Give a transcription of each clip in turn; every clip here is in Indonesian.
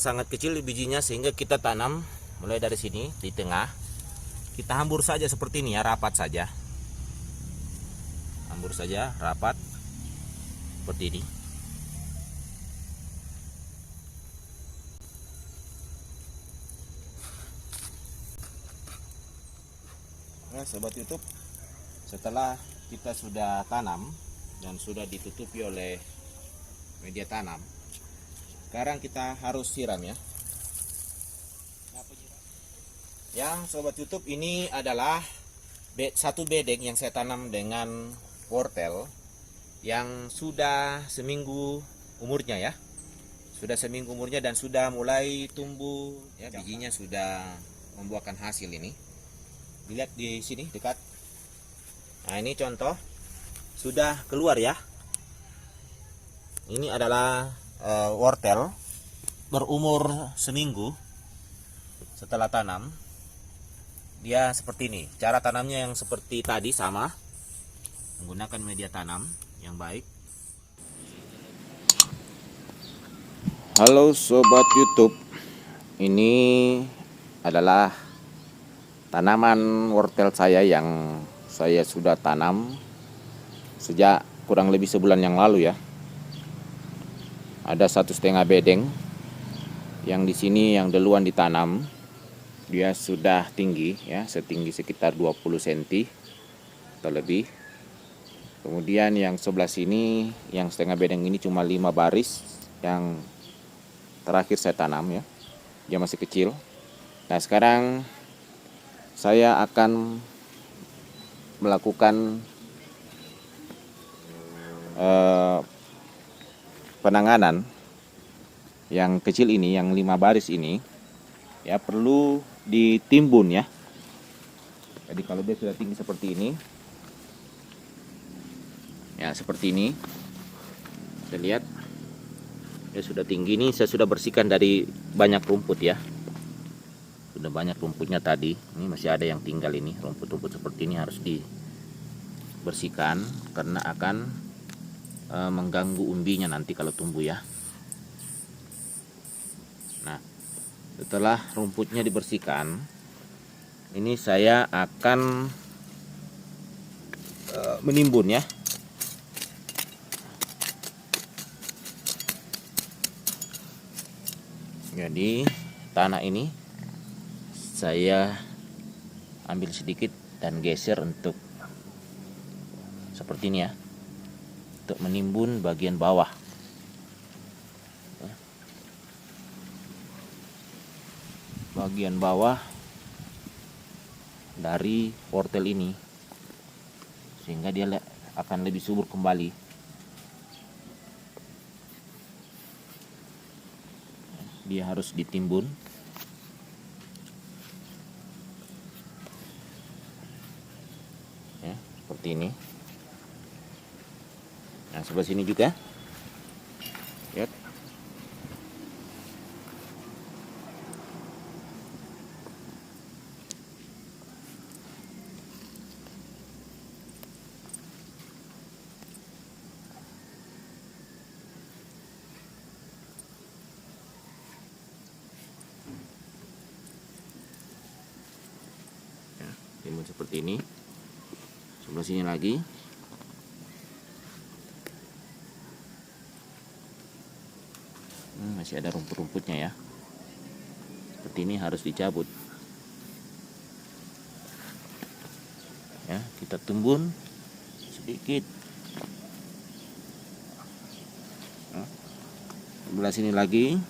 sangat kecil bijinya, sehingga kita tanam mulai dari sini di tengah. Kita hambur saja seperti ini ya, rapat saja. Hambur saja rapat seperti ini. Nah, sobat YouTube, setelah kita sudah tanam dan sudah ditutupi oleh media tanam, sekarang kita harus siram ya. Ya, sobat YouTube, ini adalah satu bedeng yang saya tanam dengan wortel yang sudah seminggu umurnya ya. Sudah seminggu umurnya dan sudah mulai tumbuh ya, bijinya sudah membuahkan hasil ini. Dilihat di sini dekat. Nah, ini contoh sudah keluar ya. Ini adalah wortel berumur seminggu setelah tanam. Dia seperti ini. Cara tanamnya yang seperti tadi sama, menggunakan media tanam yang baik. Halo sobat YouTube, ini adalah tanaman wortel saya yang saya sudah tanam sejak kurang lebih sebulan yang lalu ya. Ada 1,5 bedeng yang di sini yang duluan ditanam. Dia sudah tinggi ya, setinggi sekitar 20 cm atau lebih. Kemudian yang sebelah sini yang setengah bedeng ini cuma 5 baris yang terakhir saya tanam ya. Dia masih kecil. Nah, sekarang saya akan melakukan penanganan yang kecil ini, yang 5 baris ini ya, perlu ditimbun ya. Jadi kalau dia sudah tinggi seperti ini ya, seperti ini kita lihat dia sudah tinggi. Ini saya sudah bersihkan dari banyak rumput ya, sudah banyak rumputnya tadi. Ini masih ada yang tinggal, ini rumput-rumput seperti ini harus dibersihkan karena akan mengganggu umbinya nanti kalau tumbuh ya. Nah, setelah rumputnya dibersihkan, ini saya akan menimbun ya. Jadi tanah ini saya ambil sedikit dan geser untuk seperti ini ya, untuk menimbun bagian bawah. Bagian bawah dari wortel ini, sehingga dia akan lebih subur kembali. Dia harus ditimbun ya, seperti ini. Nah, sebelah sini juga lihat. Timbun seperti ini. Sebelah sini lagi. Masih ada rumput-rumputnya ya. Seperti ini harus dicabut. Ya, kita timbun sedikit. Nah, sebelah sini lagi.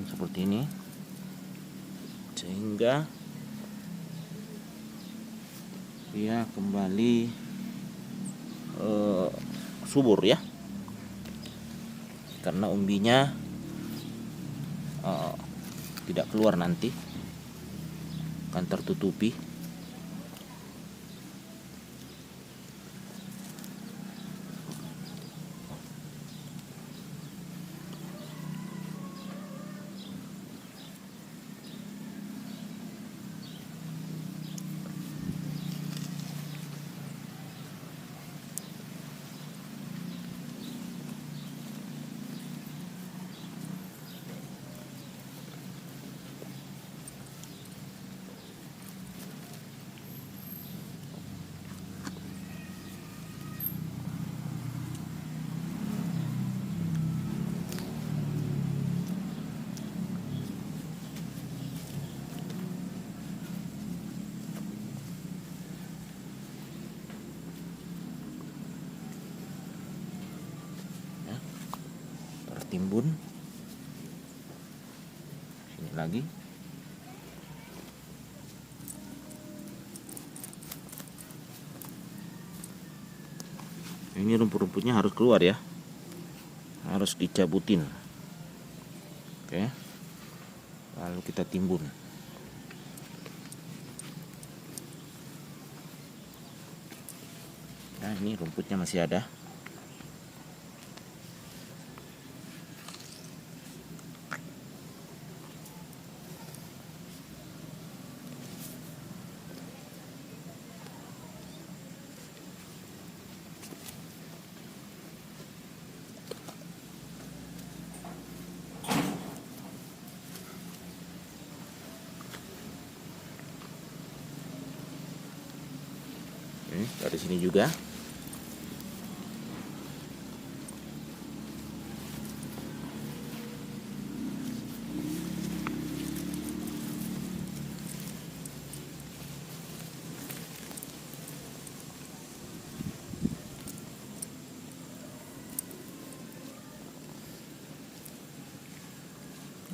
Seperti ini, sehingga dia kembali subur ya, karena umbinya tidak keluar nanti akan tertutupi. Tertimbun. Sini lagi. Ini rumput-rumputnya harus keluar ya, harus dicabutin. Oke, lalu kita timbun. Nah, ini rumputnya masih ada. Dari sini juga.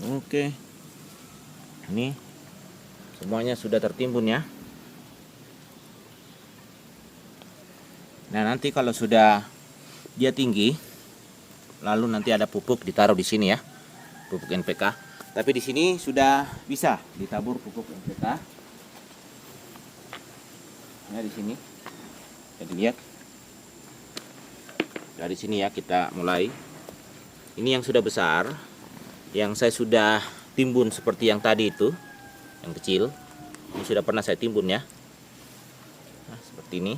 Oke, ini semuanya sudah tertimbun ya. Nah, nanti kalau sudah dia tinggi, lalu nanti ada pupuk ditaruh di sini ya, pupuk NPK. Tapi di sini sudah bisa ditabur pupuk NPK. Ya, di sini. Jadi lihat. Dari sini ya kita mulai. Ini yang sudah besar, yang saya sudah timbun seperti yang tadi itu, yang kecil. Ini sudah pernah saya timbun ya. Nah, seperti ini.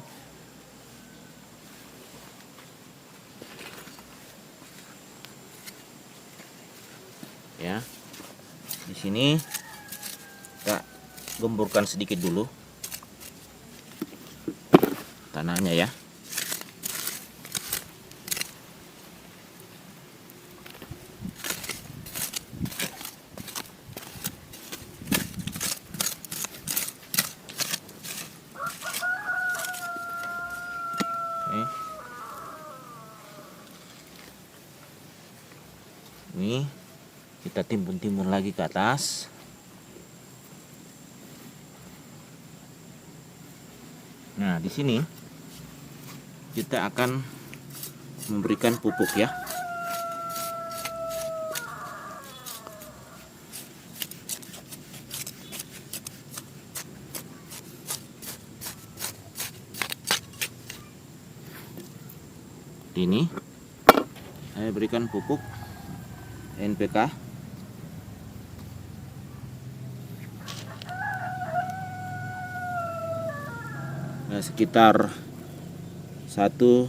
Ya, di sini kita gemburkan sedikit dulu tanahnya ya. Oke. Ini kita timbun-timbun lagi ke atas. Nah, di sini kita akan memberikan pupuk ya. Ini saya berikan pupuk NPK. Nah, sekitar 1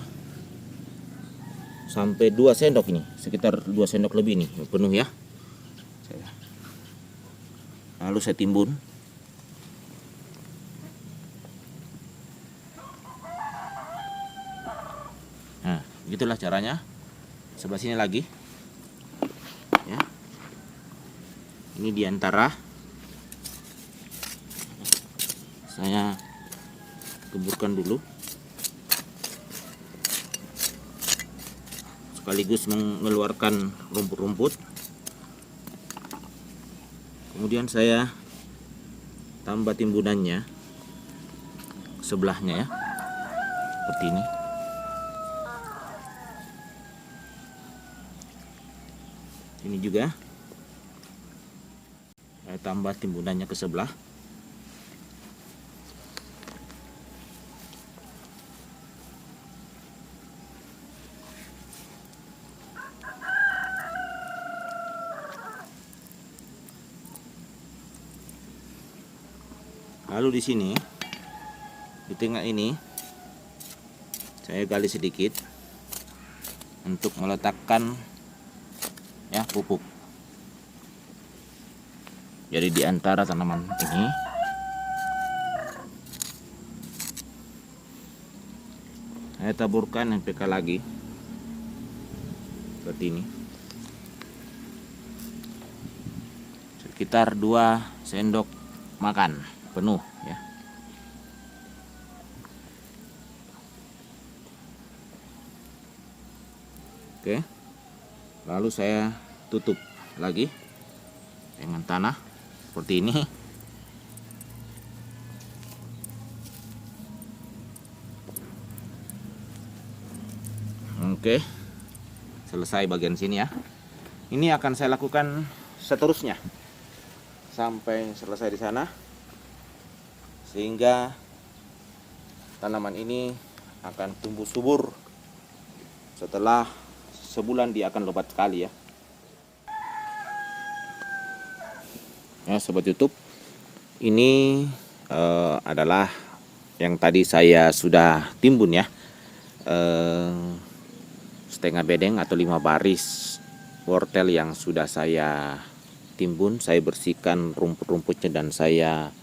sampai 2 sendok ini, sekitar 2 sendok lebih nih penuh ya. Lalu saya timbun. Nah, gitulah caranya. Sebelah sini lagi. Ya. Ini diantara saya gemburkan dulu, sekaligus mengeluarkan rumput-rumput. Kemudian saya tambah timbunannya sebelahnya ya, seperti ini. Ini juga saya tambah timbunannya ke sebelah. Lalu di sini, di tengah ini, saya gali sedikit untuk meletakkan ya pupuk. Jadi di antara tanaman ini saya taburkan NPK lagi seperti ini, sekitar 2 sendok makan penuh ya. Oke, lalu saya tutup lagi dengan tanah seperti ini. Oke, selesai bagian sini ya. Ini akan saya lakukan seterusnya sampai selesai di sana, sehingga tanaman ini akan tumbuh subur. Setelah sebulan dia akan lebat sekali ya. Ya sobat YouTube, ini adalah yang tadi saya sudah timbun ya, setengah bedeng atau 5 baris wortel yang sudah saya timbun. Saya bersihkan rumput-rumputnya dan saya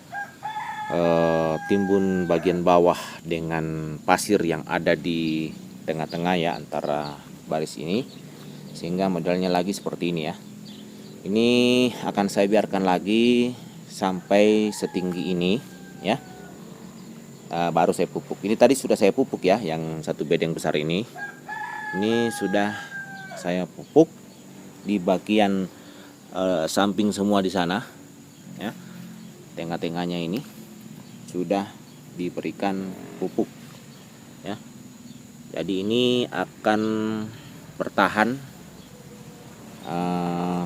timbun bagian bawah dengan pasir yang ada di tengah-tengah ya antara baris ini, sehingga modelnya lagi seperti ini ya. Ini akan saya biarkan lagi sampai setinggi ini ya, baru saya pupuk. Ini tadi sudah saya pupuk ya, yang 1 bedeng besar ini sudah saya pupuk di bagian samping semua di sana ya. Tengah-tengahnya ini sudah diberikan pupuk ya. Jadi ini akan bertahan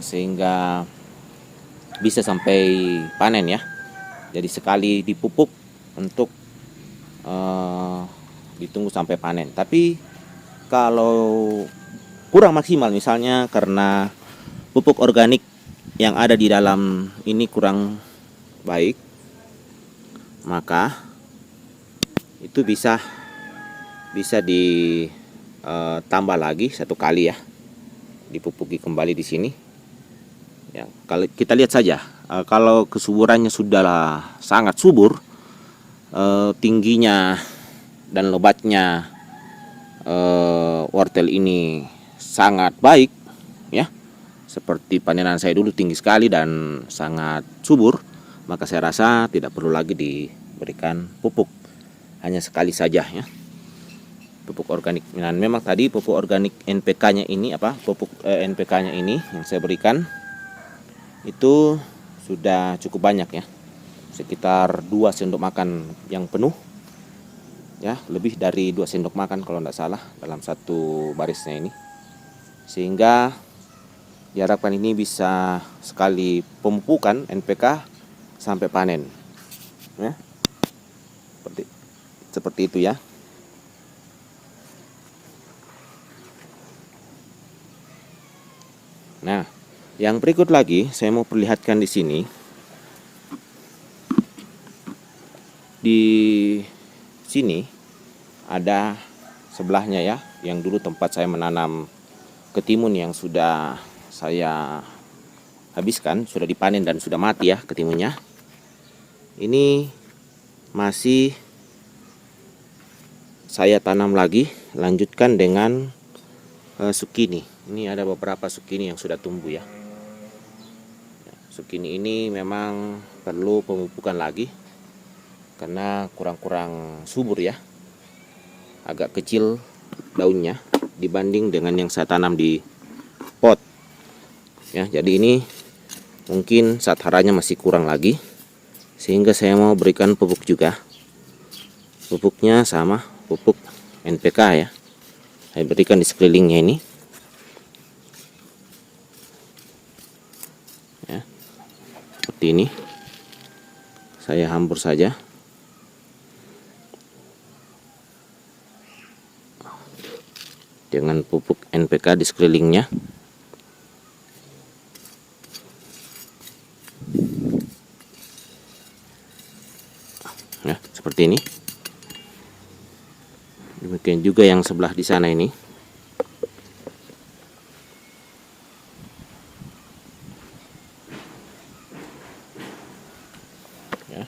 sehingga bisa sampai panen ya. Jadi sekali dipupuk untuk ditunggu sampai panen. Tapi kalau kurang maksimal, misalnya karena pupuk organik yang ada di dalam ini kurang baik, maka itu bisa ditambah lagi 1 kali ya, dipupuki kembali di sini ya. Kalau kita lihat saja, kalau kesuburannya sudah sangat subur, tingginya dan lebatnya wortel ini sangat baik ya, seperti panenan saya dulu tinggi sekali dan sangat subur, maka saya rasa tidak perlu lagi diberikan pupuk, hanya sekali saja ya, pupuk organik. Dan memang tadi pupuk organik NPK-nya ini NPK-nya ini yang saya berikan itu sudah cukup banyak ya, sekitar 2 sendok makan yang penuh ya, lebih dari 2 sendok makan kalau tidak salah dalam 1 barisnya ini, sehingga diharapkan ini bisa sekali pemupukan NPK sampai panen ya, seperti itu ya. Nah, yang berikut lagi saya mau perlihatkan di sini. Di sini ada sebelahnya ya, yang dulu tempat saya menanam ketimun yang sudah saya habiskan, sudah dipanen dan sudah mati ya ketimunnya. Ini masih saya tanam lagi, lanjutkan dengan sukini. Ini ada beberapa sukini yang sudah tumbuh ya. Sukini ini memang perlu pemupukan lagi karena kurang subur ya, agak kecil daunnya dibanding dengan yang saya tanam di pot ya. Jadi ini mungkin sataranya masih kurang lagi, sehingga saya mau berikan pupuk juga. Pupuknya sama pupuk NPK ya, saya berikan di sekelilingnya ini ya, seperti ini. Saya hambur saja dengan pupuk NPK di sekelilingnya. seperti ini. Demikian juga yang sebelah di sana ini. Ya.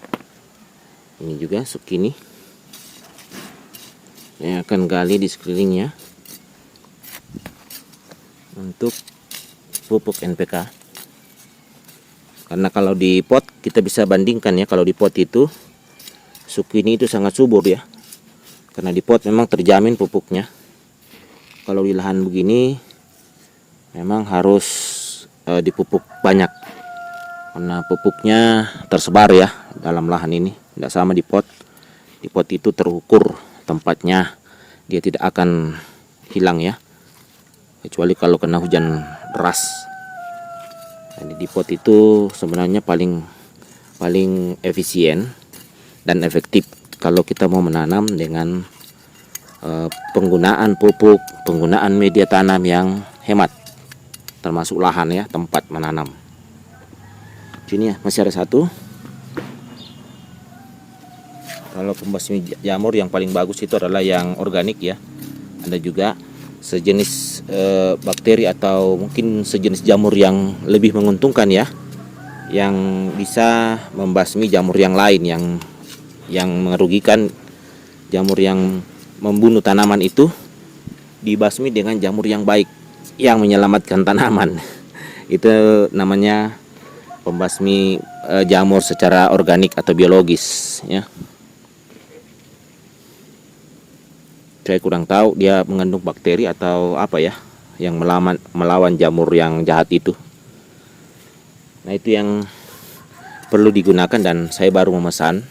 Ini juga sukini. Saya akan gali di sekelilingnya untuk pupuk NPK. Karena kalau di pot kita bisa bandingkan ya, kalau di pot itu sukini itu sangat subur ya. Karena di pot memang terjamin pupuknya. Kalau di lahan begini memang harus dipupuk banyak. Karena pupuknya tersebar ya dalam lahan ini. Tidak sama di pot. Di pot itu terukur tempatnya. Dia tidak akan hilang ya. Kecuali kalau kena hujan deras. Jadi di pot itu sebenarnya paling efisien dan efektif kalau kita mau menanam dengan penggunaan pupuk, penggunaan media tanam yang hemat, termasuk lahan ya, tempat menanam. Sini ya, masih ada satu. Kalau pembasmi jamur yang paling bagus itu adalah yang organik ya. Ada juga sejenis bakteri atau mungkin sejenis jamur yang lebih menguntungkan ya, yang bisa membasmi jamur yang lain yang merugikan. Jamur yang membunuh tanaman itu dibasmi dengan jamur yang baik yang menyelamatkan tanaman. Itu namanya pembasmi jamur secara organik atau biologis ya. Saya kurang tahu dia mengandung bakteri atau apa ya yang melawan jamur yang jahat itu. Nah, itu yang perlu digunakan dan saya baru memesan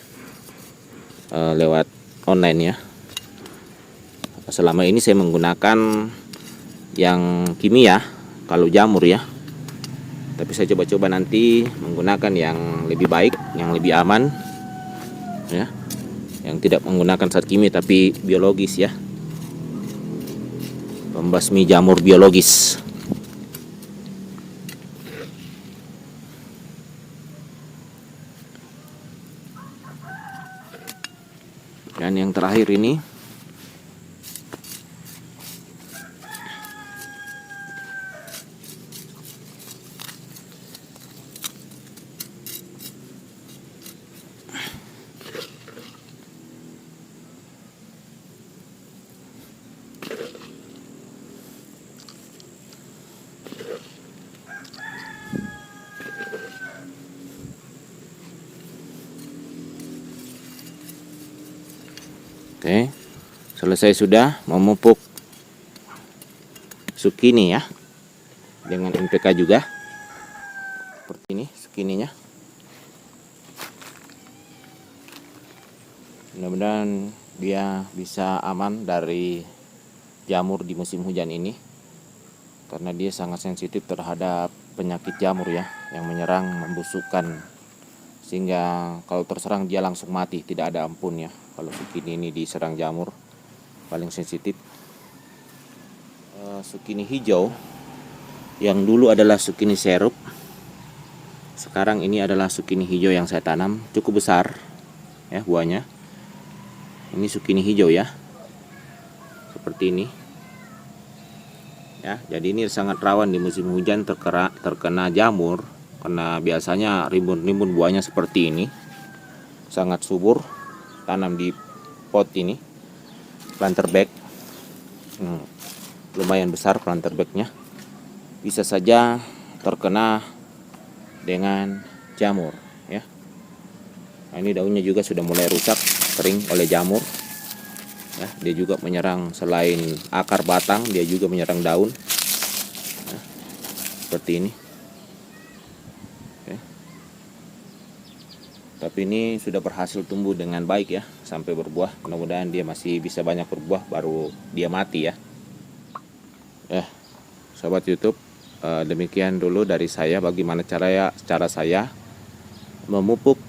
lewat online ya. Selama ini saya menggunakan yang kimia kalau jamur ya. Tapi saya coba-coba nanti menggunakan yang lebih baik, yang lebih aman ya. Yang tidak menggunakan zat kimia tapi biologis ya. Pembasmi jamur biologis. Dan yang terakhir ini oke, selesai sudah memupuk sukini ya dengan NPK juga seperti ini sukininya. Mudah-mudahan dia bisa aman dari jamur di musim hujan ini, karena dia sangat sensitif terhadap penyakit jamur ya yang menyerang, membusukkan, sehingga kalau terserang dia langsung mati, tidak ada ampun ya. Kalau sukini ini diserang jamur paling sensitif. Sukini hijau yang dulu adalah sukini serup, sekarang ini adalah sukini hijau yang saya tanam, cukup besar ya buahnya. Ini sukini hijau ya, seperti ini ya. Jadi ini sangat rawan di musim hujan terkena jamur, karena biasanya rimbun-rimbun buahnya seperti ini. Sangat subur, tanam di pot ini, planter bag. Lumayan besar planter bagnya, bisa saja terkena dengan jamur ya. Nah, ini daunnya juga sudah mulai rusak, kering oleh jamur ya. Dia juga menyerang selain akar batang, dia juga menyerang daun ya, seperti ini. Oke. Tapi ini sudah berhasil tumbuh dengan baik ya, sampai berbuah. Mudah-mudahan dia masih bisa banyak berbuah baru dia mati ya. Sobat YouTube, demikian dulu dari saya bagaimana cara saya memupuk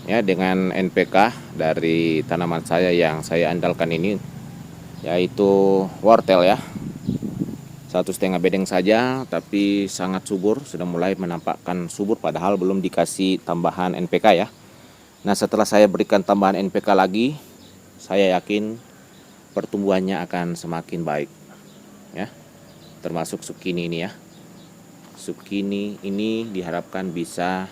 ya dengan NPK dari tanaman saya yang saya andalkan ini, yaitu wortel ya. 1,5 bedeng saja tapi sangat subur, sudah mulai menampakkan subur padahal belum dikasih tambahan NPK ya. Nah, setelah saya berikan tambahan NPK lagi, saya yakin pertumbuhannya akan semakin baik ya. Termasuk zucchini ini ya. Zucchini ini diharapkan bisa